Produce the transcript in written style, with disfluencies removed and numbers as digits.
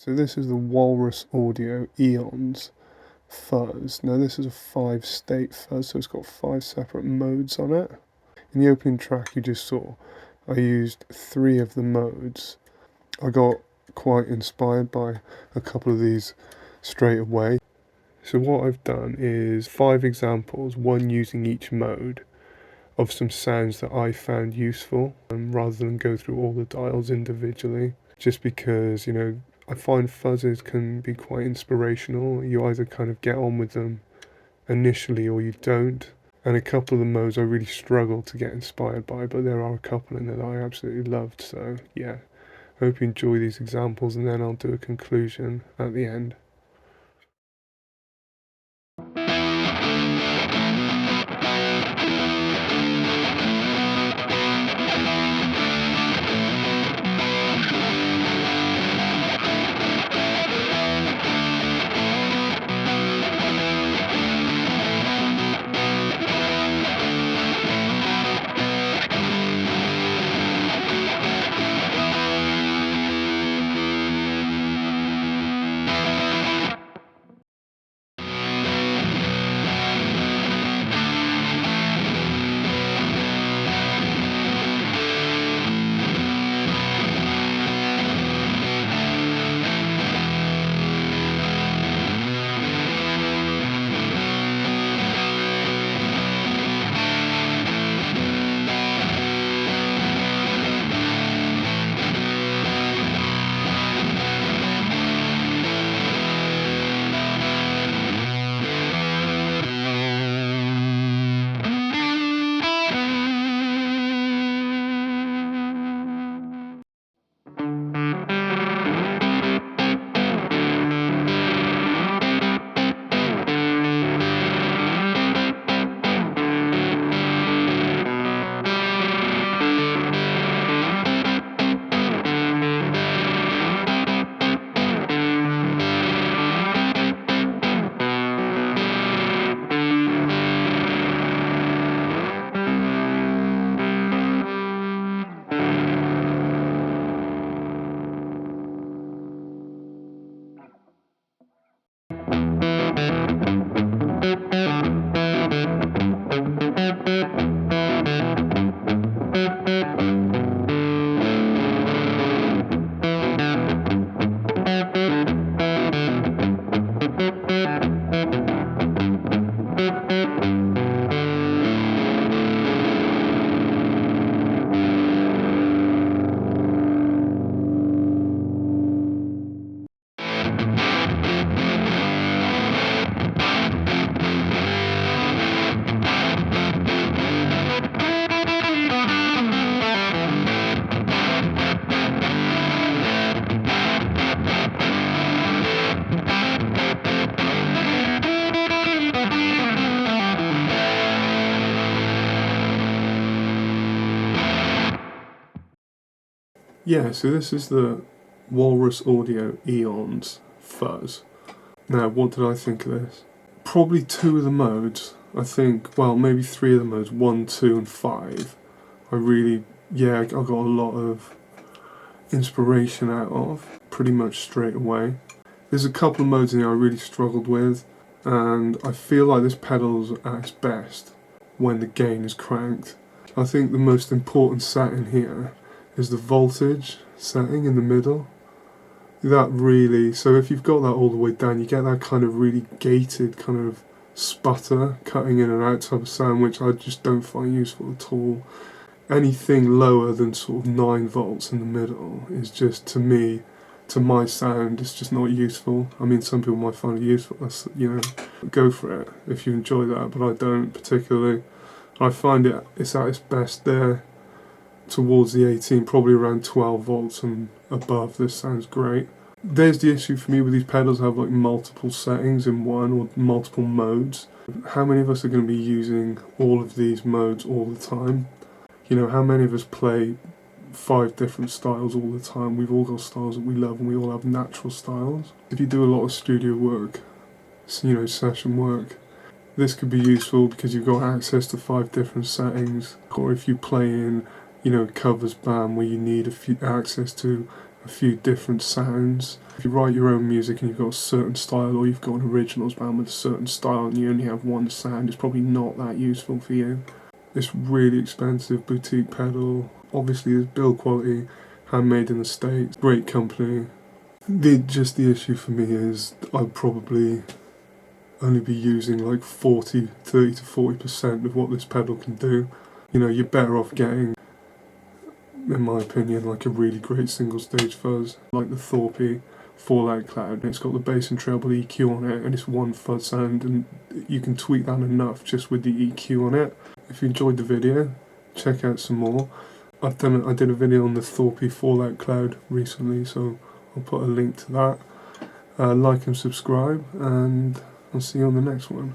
So this is the Walrus Audio Eons Fuzz. Now this is a 5-state fuzz, so it's got 5 separate modes on it. In the opening track you just saw, I used 3 of the modes. I got quite inspired by a couple of these straight away. So what I've done is 5 examples, one using each mode, of some sounds that I found useful, rather than go through all the dials individually, just because, you know, I find fuzzes can be quite inspirational. You either kind of get on with them initially or you don't. And a couple of the modes I really struggle to get inspired by, but there are a couple in there that I absolutely loved. So yeah, I hope you enjoy these examples, and then I'll do a conclusion at the end. Yeah, so this is the Walrus Audio Eons Fuzz. Now, what did I think of this? Probably 2 of the modes, I think, well, maybe 3 of the modes, 1, 2 and 5. I got a lot of inspiration out of, pretty much straight away. There's a couple of modes in here I really struggled with, and I feel like this pedal's at its best when the gain is cranked. I think the most important setting here is the voltage setting in the middle. That really, so if you've got that all the way down, you get that kind of really gated kind of sputter, cutting in and out type of sound, which I just don't find useful at all. Anything lower than sort of 9 volts in the middle is just, to me, to my sound, it's just not useful. I mean, some people might find it useful, that's, you know, go for it if you enjoy that, but I don't particularly. I find it's at its best there towards the 18, probably around 12 volts and above. This sounds great. There's the issue for me with these pedals, have like multiple settings in one, or multiple modes. How many of us are going to be using all of these modes all the time? You know, how many of us play 5 different styles all the time? We've all got styles that we love, and we all have natural styles. If you do a lot of studio work, you know, session work, this could be useful because you've got access to 5 different settings. Or if you play in, you know, covers band where you need access to a few different sounds. If you write your own music and you've got a certain style, or you've got an originals band with a certain style and you only have one sound, it's probably not that useful for you. This really expensive boutique pedal, obviously is build quality, handmade in the States, great company. Just the issue for me is I'd probably only be using like 30 to 40% of what this pedal can do. You know, you're better off getting, in my opinion, like a really great single stage fuzz, like the Thorpe Fallout Cloud. It's got the bass and treble EQ on it, and it's one fuzz sound, and you can tweak that enough just with the EQ on it. If you enjoyed the video, check out some more. I did a video on the Thorpe Fallout Cloud recently, so I'll put a link to that. Like and subscribe, and I'll see you on the next one.